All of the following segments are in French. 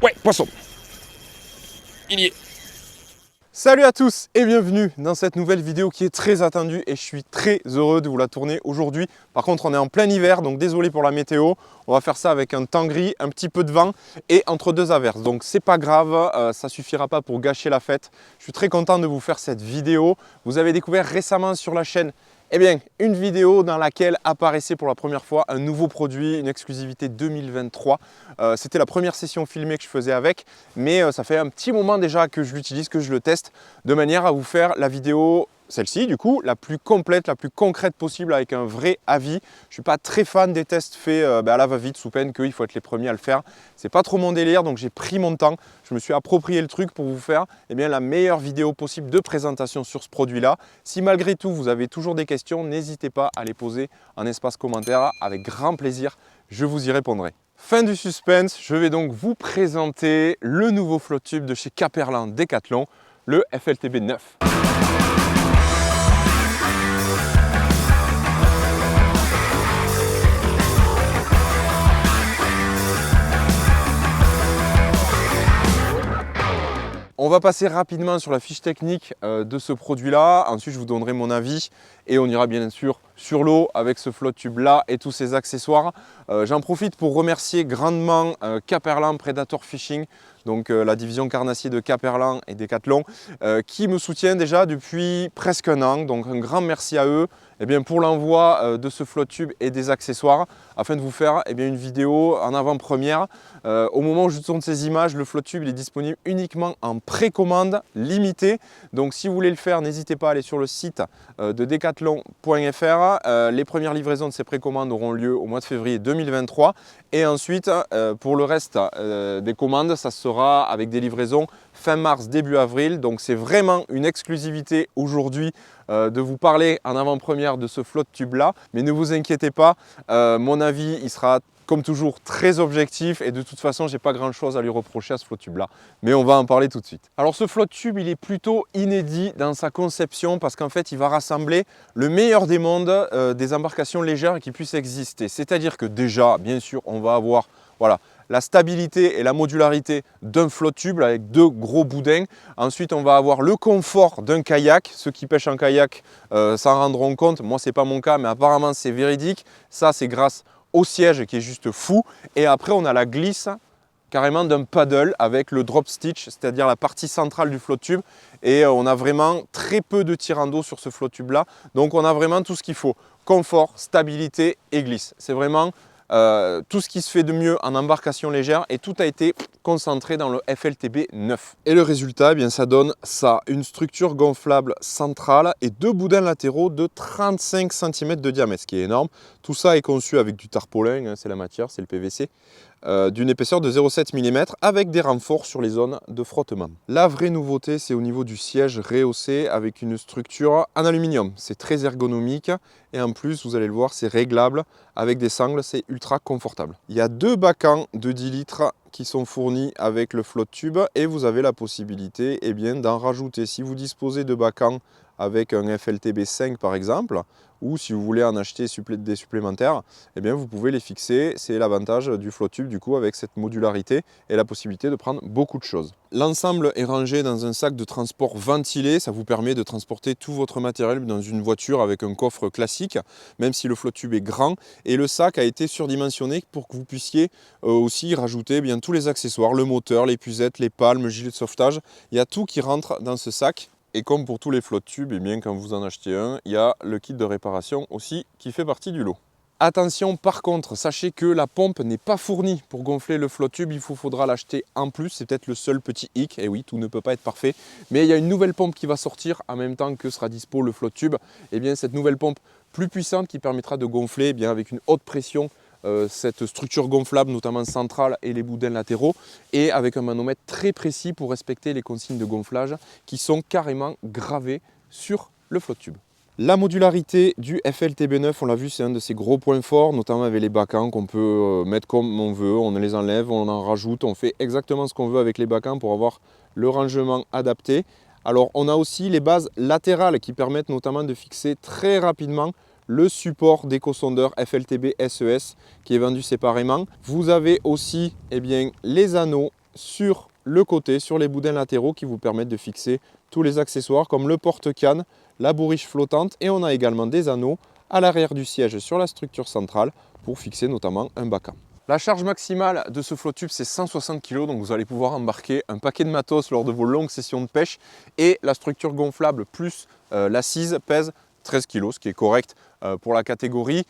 Ouais, poisson. Il y est. Salut à tous et bienvenue dans cette nouvelle vidéo qui est très attendue et je suis très heureux de vous la tourner aujourd'hui. Par contre, on est en plein hiver, donc désolé pour la météo. On va faire ça avec un temps gris, un petit peu de vent et entre deux averses. Donc c'est pas grave, ça suffira pas pour gâcher la fête. Je suis très content de vous faire cette vidéo. Vous avez découvert récemment sur la chaîne une vidéo dans laquelle apparaissait pour la première fois un nouveau produit, une exclusivité 2023. C'était la première session filmée que je faisais avec, mais ça fait un petit moment déjà que je l'utilise, que je le teste, de manière à vous faire la vidéo, celle-ci du coup, la plus complète, la plus concrète possible avec un vrai avis. Je ne suis pas très fan des tests faits à la va-vite sous peine qu'il faut être les premiers à le faire. C'est pas trop mon délire, donc j'ai pris mon temps. Je me suis approprié le truc pour vous faire la meilleure vidéo possible de présentation sur ce produit-là. Si malgré tout vous avez toujours des questions, n'hésitez pas à les poser en espace commentaire. Avec grand plaisir, je vous y répondrai. Fin du suspense, je vais donc vous présenter le nouveau flotte tube de chez Caperlan Decathlon, le FLTB 9. On va passer rapidement sur la fiche technique de ce produit-là. Ensuite, je vous donnerai mon avis et on ira bien sûr sur l'eau avec ce flotte tube là et tous ses accessoires. J'en profite pour remercier grandement Caperlan Predator Fishing, donc la division carnassier de Caperlan et Decathlon, qui me soutient déjà depuis presque un an. Donc un grand merci à eux pour l'envoi de ce flotte tube et des accessoires afin de vous faire une vidéo en avant-première. Au moment où je tourne ces images, le flotte tube est disponible uniquement en précommande limitée. Donc si vous voulez le faire, n'hésitez pas à aller sur le site de decathlon.fr. Les premières livraisons de ces précommandes auront lieu au mois de février 2023. Et ensuite, pour le reste des commandes, ça sera avec des livraisons fin mars, début avril. Donc c'est vraiment une exclusivité aujourd'hui de vous parler en avant-première de ce flotte tube là. Mais ne vous inquiétez pas, mon avis il sera comme toujours très objectif et de toute façon j'ai pas grand chose à lui reprocher à ce flotte tube là, mais on va en parler tout de suite. Alors ce flotte tube il est plutôt inédit dans sa conception parce qu'en fait il va rassembler le meilleur des mondes des embarcations légères qui puissent exister. C'est-à-dire que déjà bien sûr on va avoir la stabilité et la modularité d'un flotte tube avec deux gros boudins. Ensuite, on va avoir le confort d'un kayak. Ceux qui pêchent en kayak s'en rendront compte. Moi, ce n'est pas mon cas, mais apparemment, c'est véridique. Ça, c'est grâce au siège qui est juste fou. Et après, on a la glisse carrément d'un paddle avec le drop stitch, c'est-à-dire la partie centrale du flotte tube. Et on a vraiment très peu de tirant d'eau sur ce flotte tube là. Donc, on a vraiment tout ce qu'il faut. Confort, stabilité et glisse. C'est vraiment tout ce qui se fait de mieux en embarcation légère et tout a été concentré dans le FLTB 9. Et le résultat, ça donne ça, une structure gonflable centrale et deux boudins latéraux de 35 cm de diamètre, ce qui est énorme. Tout ça est conçu avec du tarpaulin, c'est la matière, c'est le PVC. D'une épaisseur de 0,7 mm avec des renforts sur les zones de frottement. La vraie nouveauté, c'est au niveau du siège rehaussé avec une structure en aluminium. C'est très ergonomique et en plus, vous allez le voir, c'est réglable avec des sangles, c'est ultra confortable. Il y a deux bacans de 10 litres qui sont fournis avec le flotte tube et vous avez la possibilité d'en rajouter. Si vous disposez de bacans avec un FLTB 5 par exemple, ou si vous voulez en acheter des supplémentaires, vous pouvez les fixer. C'est l'avantage du flotte tube du coup avec cette modularité et la possibilité de prendre beaucoup de choses. L'ensemble est rangé dans un sac de transport ventilé, ça vous permet de transporter tout votre matériel dans une voiture avec un coffre classique, même si le flotte tube est grand, et le sac a été surdimensionné pour que vous puissiez aussi rajouter tous les accessoires, le moteur, les puzettes, les palmes, le gilet de sauvetage, il y a tout qui rentre dans ce sac. Et comme pour tous les flotte tubes, quand vous en achetez un, il y a le kit de réparation aussi qui fait partie du lot. Attention par contre, sachez que la pompe n'est pas fournie pour gonfler le flotte tube, il faudra l'acheter en plus, c'est peut-être le seul petit hic, et oui, tout ne peut pas être parfait, mais il y a une nouvelle pompe qui va sortir en même temps que sera dispo le flotte tube, cette nouvelle pompe plus puissante qui permettra de gonfler avec une haute pression cette structure gonflable, notamment centrale et les boudins latéraux, et avec un manomètre très précis pour respecter les consignes de gonflage qui sont carrément gravées sur le flotte tube. La modularité du FLTB9, on l'a vu, c'est un de ses gros points forts, notamment avec les bacans qu'on peut mettre comme on veut, on les enlève, on en rajoute, on fait exactement ce qu'on veut avec les bacans pour avoir le rangement adapté. Alors on a aussi les bases latérales qui permettent notamment de fixer très rapidement le support d'éco-sondeur FLTB SES qui est vendu séparément. Vous avez aussi les anneaux sur le côté, sur les boudins latéraux qui vous permettent de fixer tous les accessoires comme le porte-canne, la bourriche flottante et on a également des anneaux à l'arrière du siège sur la structure centrale pour fixer notamment un bac. La charge maximale de ce flotte tube c'est 160 kg, donc vous allez pouvoir embarquer un paquet de matos lors de vos longues sessions de pêche et la structure gonflable plus l'assise pèse 13 kg, ce qui est correct pour la catégorie.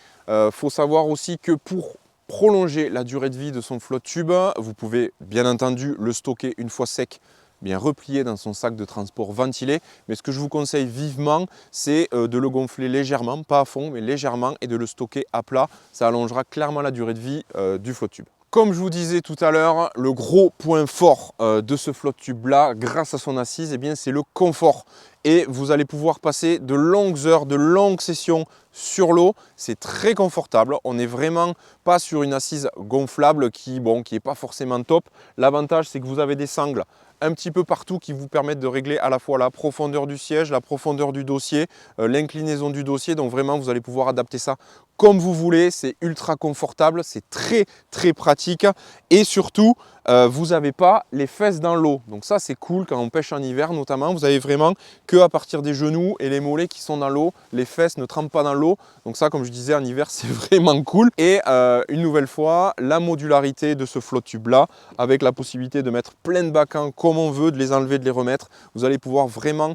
Faut savoir aussi que pour prolonger la durée de vie de son flotte tube, vous pouvez bien entendu le stocker une fois sec, bien replié dans son sac de transport ventilé. Mais ce que je vous conseille vivement, c'est de le gonfler légèrement, pas à fond, mais légèrement, et de le stocker à plat. Ça allongera clairement la durée de vie du flotte tube. Comme je vous disais tout à l'heure, le gros point fort de ce flotte tube là, grâce à son assise, eh bien, c'est le confort. Et vous allez pouvoir passer de longues heures, de longues sessions sur l'eau. C'est très confortable. On n'est vraiment pas sur une assise gonflable qui est pas forcément top. L'avantage, c'est que vous avez des sangles un petit peu partout qui vous permettent de régler à la fois la profondeur du siège, la profondeur du dossier, l'inclinaison du dossier. Donc vraiment, vous allez pouvoir adapter ça comme vous voulez. C'est ultra confortable, c'est très pratique et surtout, vous n'avez pas les fesses dans l'eau. Donc ça, c'est cool quand on pêche en hiver notamment. Vous avez vraiment que à partir des genoux et les mollets qui sont dans l'eau. Les fesses ne trempent pas dans l'eau. Donc ça, comme je disais, en hiver, c'est vraiment cool. Et une nouvelle fois, la modularité de ce flotte tube là, avec la possibilité de mettre plein de bacans comme on veut, de les enlever, de les remettre. Vous allez pouvoir vraiment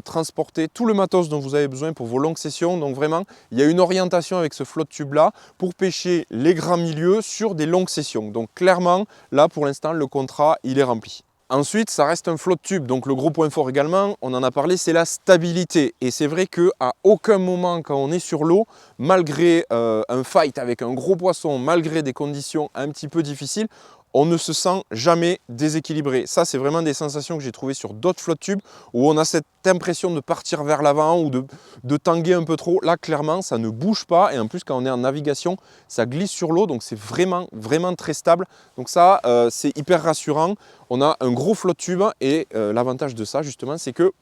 transporter tout le matos dont vous avez besoin pour vos longues sessions. Donc vraiment, il y a une orientation avec ce flotte tube là pour pêcher les grands milieux sur des longues sessions. Donc clairement, là pour l'instant, le contrat, il est rempli. Ensuite, ça reste un flotte tube. Donc le gros point fort également, on en a parlé, c'est la stabilité. Et c'est vrai qu'à aucun moment quand on est sur l'eau, malgré un fight avec un gros poisson, malgré des conditions un petit peu difficiles, on ne se sent jamais déséquilibré. Ça, c'est vraiment des sensations que j'ai trouvées sur d'autres flotte tubes où on a cette impression de partir vers l'avant ou de tanguer un peu trop. Là, clairement, ça ne bouge pas. Et en plus, quand on est en navigation, ça glisse sur l'eau. Donc, c'est vraiment très stable. Donc ça, c'est hyper rassurant. On a un gros flotte tube et l'avantage de ça, justement, c'est que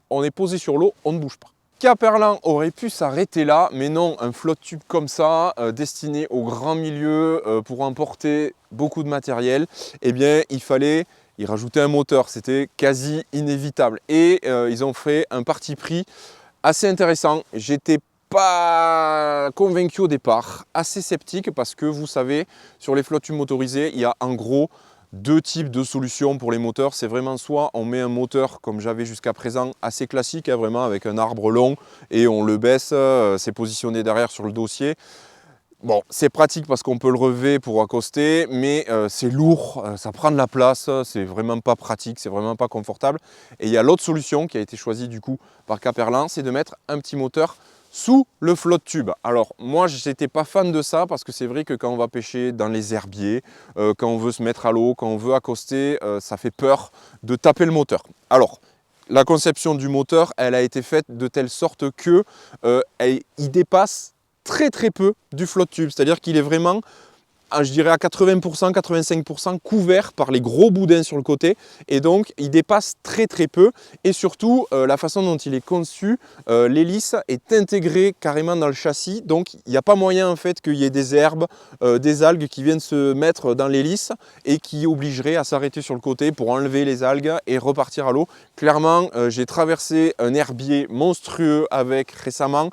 on est posé sur l'eau, on ne bouge pas. Caperlan aurait pu s'arrêter là, mais non, un flotte tube comme ça, destiné au grand milieu pour emporter beaucoup de matériel, eh bien il fallait y rajouter un moteur, c'était quasi inévitable. Et ils ont fait un parti pris assez intéressant. J'étais pas convaincu au départ, assez sceptique parce que vous savez, sur les flottes tubes motorisées, il y a en gros deux types de solutions pour les moteurs. C'est vraiment soit on met un moteur comme j'avais jusqu'à présent assez classique, vraiment avec un arbre long et on le baisse, c'est positionné derrière sur le dossier. Bon, c'est pratique parce qu'on peut le relever pour accoster, mais c'est lourd, ça prend de la place, c'est vraiment pas pratique, c'est vraiment pas confortable. Et il y a l'autre solution qui a été choisie du coup par Caperlan, c'est de mettre un petit moteur sous le flotte tube. Alors moi je n'étais pas fan de ça parce que c'est vrai que quand on va pêcher dans les herbiers, quand on veut se mettre à l'eau, quand on veut accoster, ça fait peur de taper le moteur. Alors la conception du moteur, elle a été faite de telle sorte que il dépasse très peu du flotte tube, c'est-à-dire qu'il est vraiment, je dirais à 80%, 85% couvert par les gros boudins sur le côté et donc il dépasse très peu et surtout la façon dont il est conçu, l'hélice est intégrée carrément dans le châssis, donc il n'y a pas moyen en fait qu'il y ait des herbes, des algues qui viennent se mettre dans l'hélice et qui obligeraient à s'arrêter sur le côté pour enlever les algues et repartir à l'eau. Clairement, j'ai traversé un herbier monstrueux avec récemment.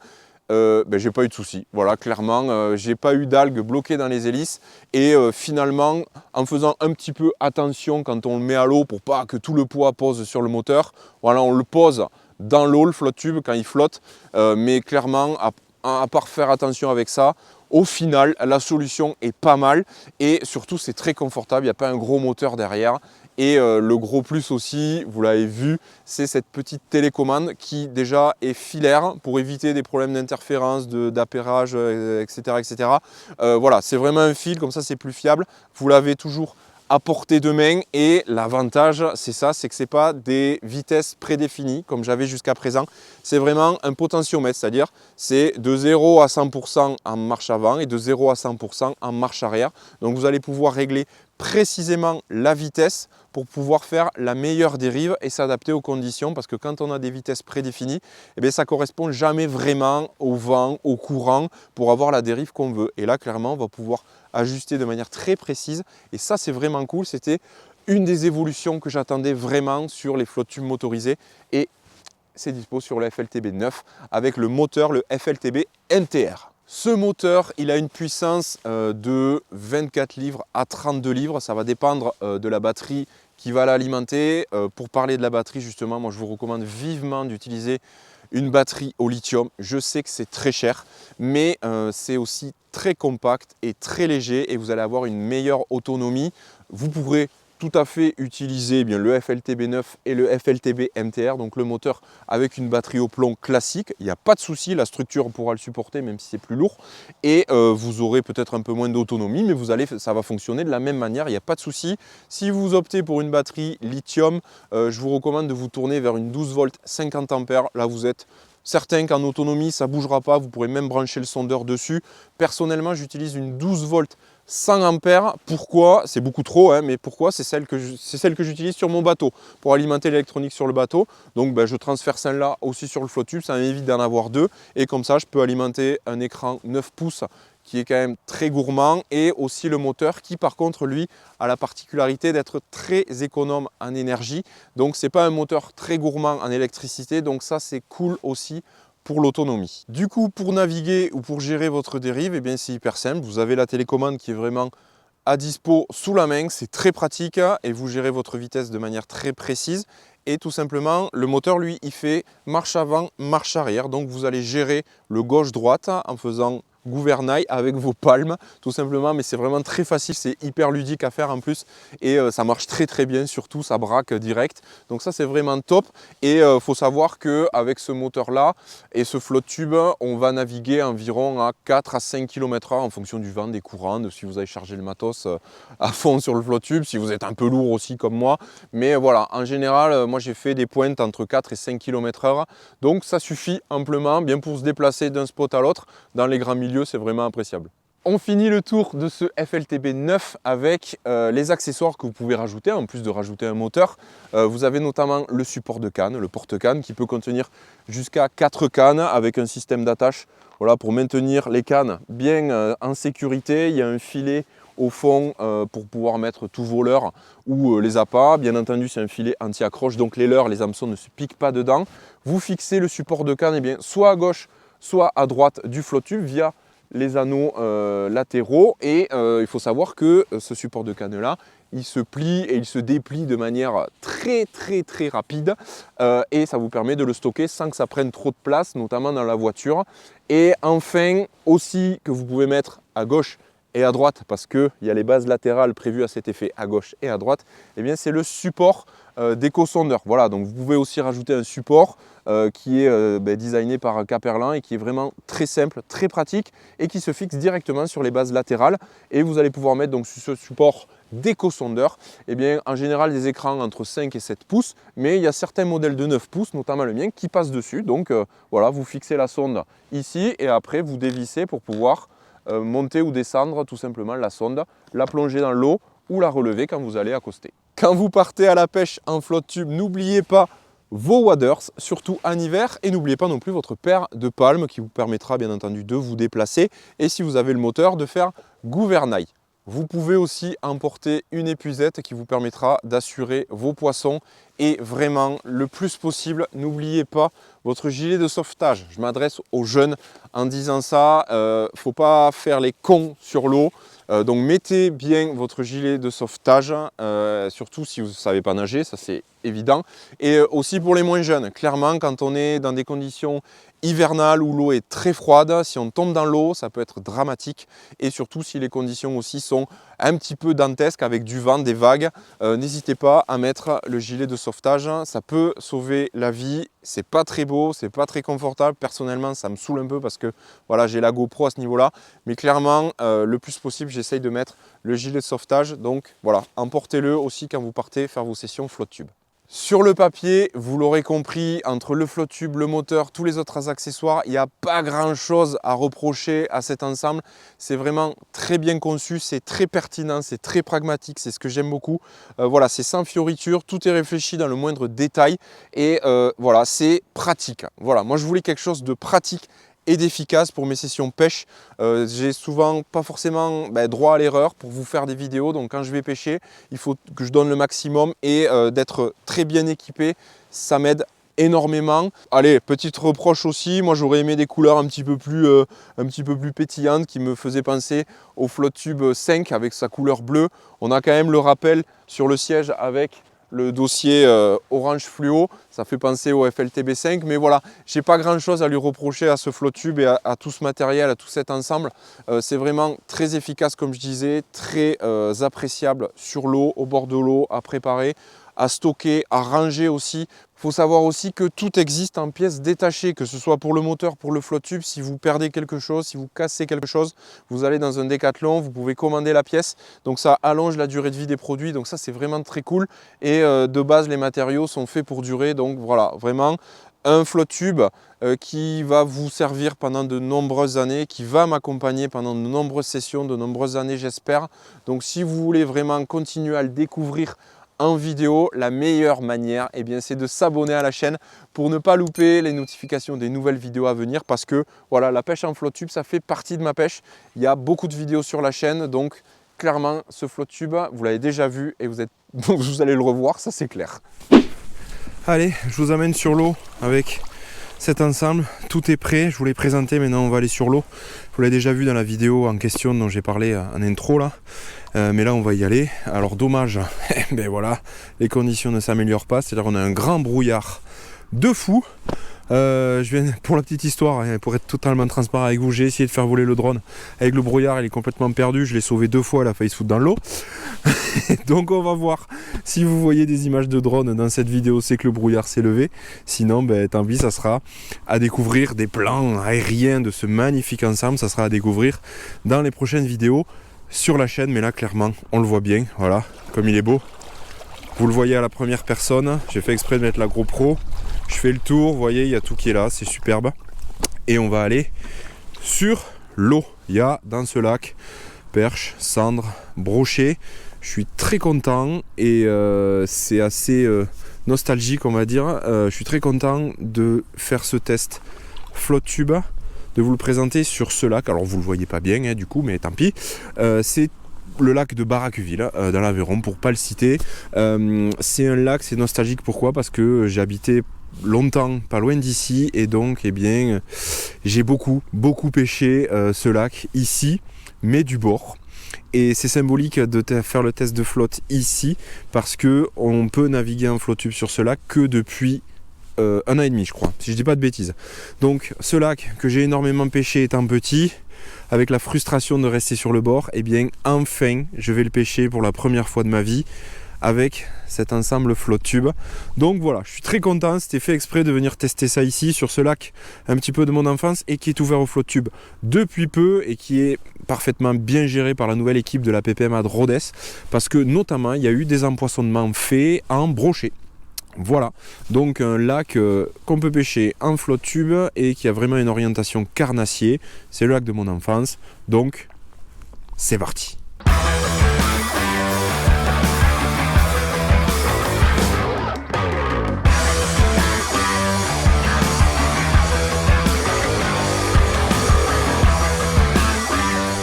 J'ai pas eu de soucis. Voilà, clairement, j'ai pas eu d'algues bloquées dans les hélices et finalement, en faisant un petit peu attention quand on le met à l'eau pour pas que tout le poids pose sur le moteur, voilà, on le pose dans l'eau, le flotte tube quand il flotte, mais clairement, à part faire attention avec ça, au final, la solution est pas mal et surtout c'est très confortable, il n'y a pas un gros moteur derrière. Et le gros plus aussi, vous l'avez vu, c'est cette petite télécommande qui déjà est filaire pour éviter des problèmes d'interférence, d'appairage, etc. Voilà, c'est vraiment un fil, comme ça c'est plus fiable. Vous l'avez toujours à portée de main et l'avantage c'est ça, c'est que ce n'est pas des vitesses prédéfinies comme j'avais jusqu'à présent. C'est vraiment un potentiomètre, c'est-à-dire c'est de 0 à 100% en marche avant et de 0 à 100% en marche arrière. Donc vous allez pouvoir régler précisément la vitesse pour pouvoir faire la meilleure dérive et s'adapter aux conditions parce que quand on a des vitesses prédéfinies, eh bien, ça ne correspond jamais vraiment au vent, au courant pour avoir la dérive qu'on veut. Et là, clairement, on va pouvoir ajuster de manière très précise et ça, c'est vraiment cool. C'était une des évolutions que j'attendais vraiment sur les flottes tubes motorisées et c'est dispo sur le FLTB 9 avec le moteur, le FLTB NTR. Ce moteur, il a une puissance de 24 livres à 32 livres. Ça va dépendre de la batterie qui va l'alimenter. Pour parler de la batterie, justement, moi je vous recommande vivement d'utiliser une batterie au lithium. Je sais que c'est très cher, mais c'est aussi très compact et très léger et vous allez avoir une meilleure autonomie. Vous pourrez tout à fait utiliser eh bien, le FLTB 9 et le FLTB MTR, donc le moteur avec une batterie au plomb classique. Il n'y a pas de souci, la structure pourra le supporter même si c'est plus lourd. Et vous aurez peut-être un peu moins d'autonomie, mais ça va fonctionner de la même manière, il n'y a pas de souci. Si vous optez pour une batterie lithium, je vous recommande de vous tourner vers une 12 volts 50 ampères. Là, vous êtes certain qu'en autonomie, ça ne bougera pas. Vous pourrez même brancher le sondeur dessus. Personnellement, j'utilise une 12 volts 100 ampères. Pourquoi? C'est beaucoup trop, hein, mais pourquoi? C'est celle que j'utilise sur mon bateau pour alimenter l'électronique sur le bateau. Donc je transfère celle-là aussi sur le flotte tube, ça m'évite d'en avoir deux. Et comme ça, je peux alimenter un écran 9 pouces qui est quand même très gourmand et aussi le moteur qui par contre lui a la particularité d'être très économe en énergie. Donc c'est pas un moteur très gourmand en électricité, donc ça c'est cool aussi pour l'autonomie. Du coup, pour naviguer ou pour gérer votre dérive, eh bien c'est hyper simple. Vous avez la télécommande qui est vraiment à dispo sous la main, c'est très pratique et vous gérez votre vitesse de manière très précise. Et tout simplement, le moteur, lui, il fait marche avant, marche arrière. Donc vous allez gérer le gauche-droite en faisant gouvernail avec vos palmes tout simplement, mais c'est vraiment très facile, c'est hyper ludique à faire en plus et ça marche très bien, surtout ça braque direct, donc ça c'est vraiment top. Et faut savoir qu'avec ce moteur là et ce flotte tube, on va naviguer environ à 4 à 5 km/h en fonction du vent, des courants, de si vous avez chargé le matos à fond sur le flotte tube, si vous êtes un peu lourd aussi comme moi, mais voilà, en général moi j'ai fait des pointes entre 4 et 5 km/h, donc ça suffit amplement bien pour se déplacer d'un spot à l'autre. Dans les grands milieux, c'est vraiment appréciable. On finit le tour de ce FLTB 9 avec les accessoires que vous pouvez rajouter, en plus de rajouter un moteur. Vous avez notamment le support de canne, le porte-canne qui peut contenir jusqu'à 4 cannes avec un système d'attache voilà, pour maintenir les cannes bien en sécurité. Il y a un filet au fond pour pouvoir mettre tous vos leurres ou les appâts. Bien entendu, c'est un filet anti-accroche, donc les leurres, les hameçons ne se piquent pas dedans. Vous fixez le support de canne bien, soit à gauche, soit à droite du flotte tube via les anneaux latéraux et il faut savoir que ce support de canne là il se plie et il se déplie de manière très rapide et ça vous permet de le stocker sans que ça prenne trop de place, notamment dans la voiture. Et enfin aussi que vous pouvez mettre à gauche et à droite parce qu'il y a les bases latérales prévues à cet effet à gauche et à droite, et bien c'est le support d'éco-sondeur. Voilà, donc vous pouvez aussi rajouter un support qui est designé par Caperlin et qui est vraiment très simple, très pratique et qui se fixe directement sur les bases latérales. Et vous allez pouvoir mettre donc sur ce support d'éco-sondeur, eh bien en général des écrans entre 5 et 7 pouces, mais il y a certains modèles de 9 pouces, notamment le mien, qui passent dessus. Donc voilà, vous fixez la sonde ici et après vous dévissez pour pouvoir monter ou descendre tout simplement la sonde, la plonger dans l'eau ou la relever quand vous allez accoster. Quand vous partez à la pêche en flotte tube, n'oubliez pas vos waders, surtout en hiver, et n'oubliez pas non plus votre paire de palmes qui vous permettra bien entendu de vous déplacer et si vous avez le moteur de faire gouvernail. Vous pouvez aussi emporter une épuisette qui vous permettra d'assurer vos poissons et vraiment le plus possible, n'oubliez pas votre gilet de sauvetage. Je m'adresse aux jeunes en disant ça, faut pas faire les cons sur l'eau. Donc mettez bien votre gilet de sauvetage, surtout si vous ne savez pas nager, ça c'est évident. Et aussi pour les moins jeunes, clairement quand on est dans des conditions hivernales où l'eau est très froide, si on tombe dans l'eau, ça peut être dramatique. Et surtout si les conditions aussi sont un petit peu dantesques avec du vent, des vagues, n'hésitez pas à mettre le gilet de sauvetage, ça peut sauver la vie. C'est pas très beau, c'est pas très confortable. Personnellement, ça me saoule un peu parce que voilà, j'ai la GoPro à ce niveau-là. Mais clairement, le plus possible, j'essaye de mettre le gilet de sauvetage. Donc voilà, emportez-le aussi quand vous partez faire vos sessions flotte tube. Sur le papier, vous l'aurez compris, entre le flotte tube, le moteur, tous les autres accessoires, il n'y a pas grand chose à reprocher à cet ensemble. C'est vraiment très bien conçu, c'est très pertinent, c'est très pragmatique, c'est ce que j'aime beaucoup. Voilà, c'est sans fioritures, tout est réfléchi dans le moindre détail et voilà, c'est pratique. Voilà, moi je voulais quelque chose de pratique et d'efficace pour mes sessions pêche. J'ai souvent pas forcément droit à l'erreur pour vous faire des vidéos, donc quand je vais pêcher, il faut que je donne le maximum et d'être très bien équipé, ça m'aide énormément. Allez, petite reproche aussi, moi j'aurais aimé des couleurs un petit peu plus pétillantes qui me faisaient penser au Flottube 5 avec sa couleur bleue. On a quand même le rappel sur le siège avec le dossier orange fluo, ça fait penser au FLTB5, mais voilà, j'ai pas grand chose à lui reprocher à ce Flottube et à tout ce matériel, à tout cet ensemble. C'est vraiment très efficace comme je disais, très appréciable sur l'eau, au bord de l'eau, à préparer, à stocker, à ranger aussi. Il faut savoir aussi que tout existe en pièces détachées, que ce soit pour le moteur, pour le Flottube. Si vous perdez quelque chose, si vous cassez quelque chose, vous allez dans un Decathlon, vous pouvez commander la pièce. Donc ça allonge la durée de vie des produits, donc ça c'est vraiment très cool. Et de base, les matériaux sont faits pour durer, donc voilà, vraiment un Flottube qui va vous servir pendant de nombreuses années, qui va m'accompagner pendant de nombreuses sessions, de nombreuses années j'espère. Donc si vous voulez vraiment continuer à le découvrir en vidéo, la meilleure manière, c'est de s'abonner à la chaîne pour ne pas louper les notifications des nouvelles vidéos à venir, parce que voilà, la pêche en Flottube, ça fait partie de ma pêche. Il y a beaucoup de vidéos sur la chaîne, donc clairement, ce Flottube, vous l'avez déjà vu et vous allez le revoir, ça c'est clair. Allez, je vous amène sur l'eau avec cet ensemble, tout est prêt, je vous l'ai présenté, maintenant on va aller sur l'eau. Vous l'avez déjà vu dans la vidéo en question dont j'ai parlé en intro là, mais là on va y aller. Alors dommage, voilà, les conditions ne s'améliorent pas, c'est-à-dire on a un grand brouillard de fou. Pour la petite histoire, pour être totalement transparent avec vous, j'ai essayé de faire voler le drone avec le brouillard, il est complètement perdu, je l'ai sauvé 2 fois, il a failli se foutre dans l'eau. Donc on va voir, si vous voyez des images de drone dans cette vidéo, c'est que le brouillard s'est levé. Sinon, tant pis, ça sera à découvrir des plans aériens de ce magnifique ensemble, ça sera à découvrir dans les prochaines vidéos sur la chaîne. Mais là, clairement, on le voit bien, voilà, comme il est beau. Vous le voyez à la première personne, j'ai fait exprès de mettre la GoPro. Je fais le tour, vous voyez, il y a tout qui est là, c'est superbe. Et on va aller sur l'eau. Il y a dans ce lac perche, cendre, brochet. Je suis très content et c'est assez nostalgique, on va dire. Je suis très content de faire ce test Flottube, de vous le présenter sur ce lac. Alors vous le voyez pas bien du coup, mais tant pis. C'est le lac de Barraqueville dans l'Aveyron, pour pas le citer. C'est un lac, c'est nostalgique. Pourquoi? Parce que j'ai habité longtemps pas loin d'ici et donc j'ai beaucoup pêché ce lac ici, mais du bord. Et c'est symbolique de faire le test de flotte ici, parce que on peut naviguer en Flottube sur ce lac que depuis 1 an et demi, je crois, si je dis pas de bêtises. Donc ce lac que j'ai énormément pêché étant petit, avec la frustration de rester sur le bord, enfin je vais le pêcher pour la première fois de ma vie avec cet ensemble Flottube. Donc voilà, je suis très content, c'était fait exprès de venir tester ça ici, sur ce lac un petit peu de mon enfance, et qui est ouvert au Flottube depuis peu, et qui est parfaitement bien géré par la nouvelle équipe de la PPMA de Rhodes, parce que notamment il y a eu des empoisonnements faits en brochet. Voilà, donc un lac qu'on peut pêcher en Flottube et qui a vraiment une orientation carnassier. C'est le lac de mon enfance, donc c'est parti.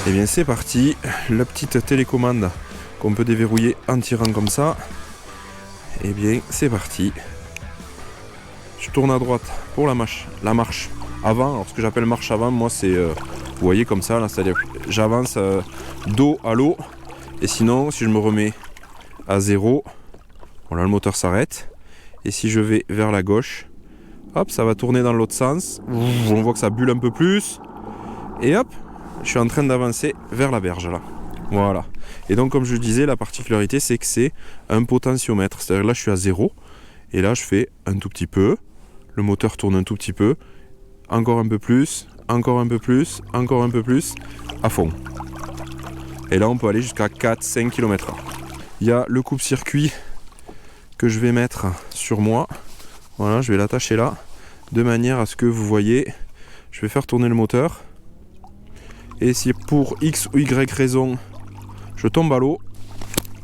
Et bien c'est parti, la petite télécommande qu'on peut déverrouiller en tirant comme ça. Et bien c'est parti. Je tourne à droite pour la marche avant. Alors ce que j'appelle marche avant, moi c'est, vous voyez comme ça, là, c'est-à-dire j'avance dos à l'eau. Et sinon, si je me remets à 0, voilà, le moteur s'arrête. Et si je vais vers la gauche, hop, ça va tourner dans l'autre sens. On voit que ça bulle un peu plus. Et hop, je suis en train d'avancer vers la berge là. Voilà. Et donc comme je le disais, la particularité c'est que c'est un potentiomètre. C'est-à-dire là je suis à 0. Et là je fais un tout petit peu. Le moteur tourne un tout petit peu. Encore un peu plus. Encore un peu plus. Encore un peu plus. À fond. Et là on peut aller jusqu'à 4-5 km/h. Il y a le coupe-circuit que je vais mettre sur moi. Voilà, je vais l'attacher là. De manière à ce que vous voyez, je vais faire tourner le moteur. Et si pour X ou Y raison, je tombe à l'eau,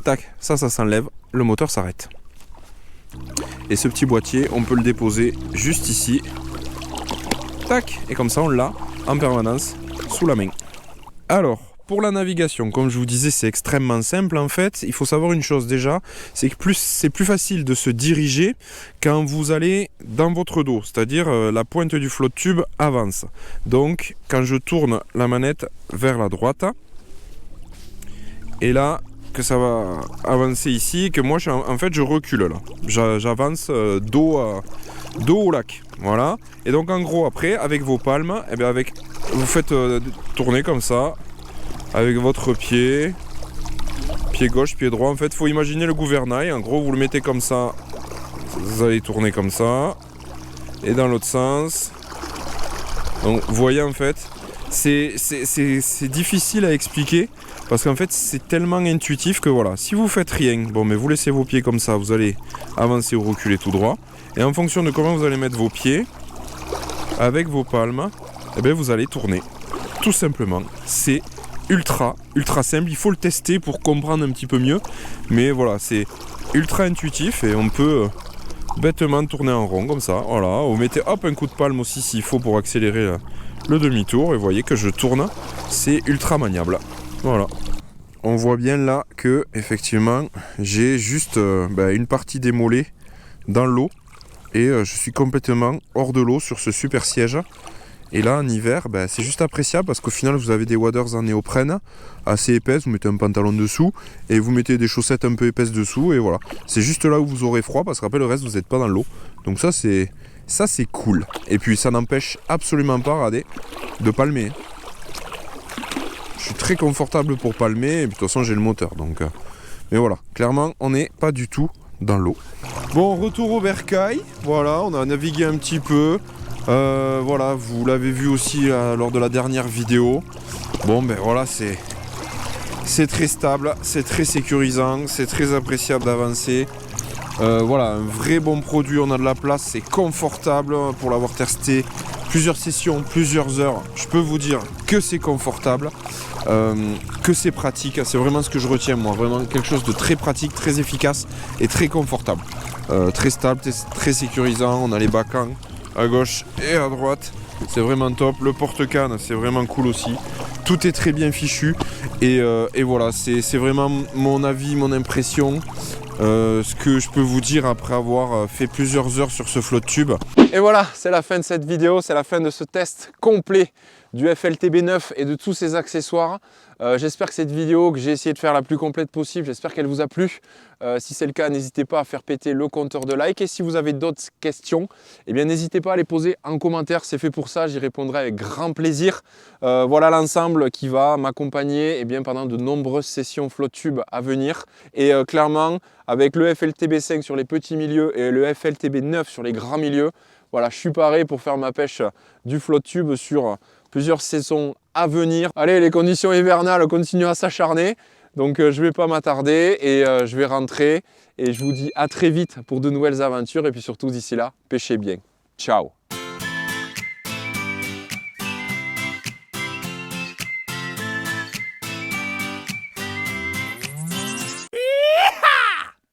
tac, ça s'enlève, le moteur s'arrête. Et ce petit boîtier, on peut le déposer juste ici. Tac, et comme ça on l'a. en permanence sous la main. Alors, pour la navigation, comme je vous disais, c'est extrêmement simple en fait. Il faut savoir une chose déjà, c'est que c'est plus facile de se diriger quand vous allez dans votre dos, c'est-à-dire la pointe du flotte tube avance. Donc, quand je tourne la manette vers la droite, et là, que ça va avancer ici, que moi, en fait, je recule là. J'avance dos au lac, voilà. Et donc, en gros, après, avec vos palmes, eh bien, vous faites tourner comme ça, avec votre pied gauche, pied droit. En fait, il faut imaginer le gouvernail. En gros, vous le mettez comme ça, vous allez tourner comme ça, et dans l'autre sens. Donc, vous voyez, en fait, c'est difficile à expliquer, parce qu'en fait, c'est tellement intuitif que voilà, si vous faites rien, bon, mais vous laissez vos pieds comme ça, vous allez avancer ou reculer tout droit. Et en fonction de comment vous allez mettre vos pieds, avec vos palmes, eh bien, vous allez tourner. Tout simplement, c'est ultra simple, il faut le tester pour comprendre un petit peu mieux, mais voilà, c'est ultra intuitif et on peut bêtement tourner en rond comme ça, voilà, vous mettez hop un coup de palme aussi s'il faut pour accélérer le demi-tour, et vous voyez que je tourne, c'est ultra maniable, voilà. On voit bien là que effectivement j'ai juste une partie des mollets dans l'eau, et je suis complètement hors de l'eau sur ce super siège. Et là, en hiver, c'est juste appréciable parce qu'au final, vous avez des waders en néoprène assez épaisses. Vous mettez un pantalon dessous et vous mettez des chaussettes un peu épaisses dessous. Et voilà, c'est juste là où vous aurez froid parce qu'après le reste, vous n'êtes pas dans l'eau. Donc ça, c'est cool. Et puis, ça n'empêche absolument pas, regardez, de palmer. Je suis très confortable pour palmer. Et puis, de toute façon, j'ai le moteur. Donc, mais voilà, clairement, on n'est pas du tout dans l'eau. Bon, retour au bercail. Voilà, on a navigué un petit peu. Voilà, vous l'avez vu aussi lors de la dernière vidéo. Bon, ben voilà, c'est très stable, c'est très sécurisant, c'est très appréciable d'avancer. Voilà, un vrai bon produit, on a de la place, c'est confortable pour l'avoir testé. Plusieurs sessions, plusieurs heures, je peux vous dire que c'est confortable, que c'est pratique. C'est vraiment ce que je retiens, moi. Vraiment quelque chose de très pratique, très efficace et très confortable. Très stable, très sécurisant. On a les bacans à gauche et à droite, c'est vraiment top. Le porte-canne, c'est vraiment cool aussi. Tout est très bien fichu et voilà, c'est vraiment mon avis, mon impression, ce que je peux vous dire après avoir fait plusieurs heures sur ce flotte tube. Et voilà, c'est la fin de cette vidéo, c'est la fin de ce test complet du FLTB 9 et de tous ses accessoires. J'espère que cette vidéo que j'ai essayé de faire la plus complète possible, j'espère qu'elle vous a plu. Si c'est le cas, n'hésitez pas à faire péter le compteur de like. Et si vous avez d'autres questions, eh bien n'hésitez pas à les poser en commentaire. C'est fait pour ça, j'y répondrai avec grand plaisir. Voilà l'ensemble qui va m'accompagner pendant de nombreuses sessions flotte tube à venir. Et clairement, avec le FLTB 5 sur les petits milieux et le FLTB 9 sur les grands milieux, voilà, je suis paré pour faire ma pêche du flotte tube sur plusieurs saisons à venir. Allez, les conditions hivernales continuent à s'acharner, donc je ne vais pas m'attarder et je vais rentrer. Et je vous dis à très vite pour de nouvelles aventures. Et puis surtout, d'ici là, pêchez bien. Ciao!